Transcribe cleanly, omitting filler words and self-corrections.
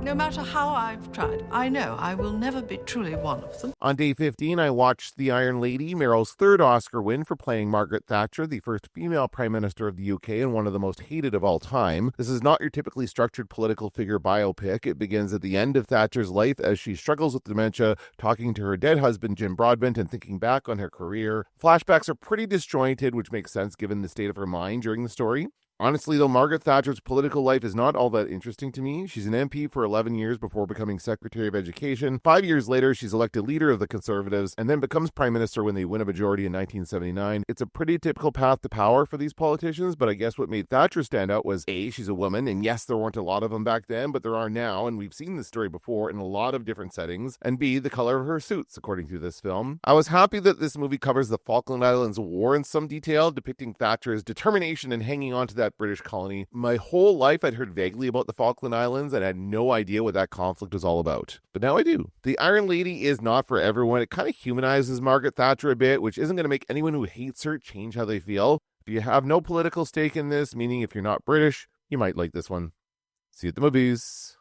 No matter how I've tried, I know I will never be truly one of them. On day 15, I watched The Iron Lady, Meryl's third Oscar win for playing Margaret Thatcher, the first female Prime Minister of the UK and one of the most hated of all time. This is not your typically structured political figure biopic. It begins at the end of Thatcher's life as she struggles with dementia, talking to her dead husband Jim Broadbent and thinking back on her career. Flashbacks are pretty disjointed, which makes sense given the state of her mind during the story. Honestly, though, Margaret Thatcher's political life is not all that interesting to me. She's an MP for 11 years before becoming Secretary of Education. 5 years later, she's elected leader of the Conservatives and then becomes Prime Minister when they win a majority in 1979. It's a pretty typical path to power for these politicians, but I guess what made Thatcher stand out was A, she's a woman, and yes, there weren't a lot of them back then, but there are now, and we've seen this story before in a lot of different settings, and B, the color of her suits, according to this film. I was happy that this movie covers the Falkland Islands War in some detail, depicting Thatcher's determination in hanging on to that British colony. My whole life I'd heard vaguely about the Falkland Islands and had no idea what that conflict was all about. But now I do. The Iron Lady is not for everyone. It kind of humanizes Margaret Thatcher a bit, which isn't going to make anyone who hates her change how they feel. If you have no political stake in this, meaning if you're not British, you might like this one. See you at the movies.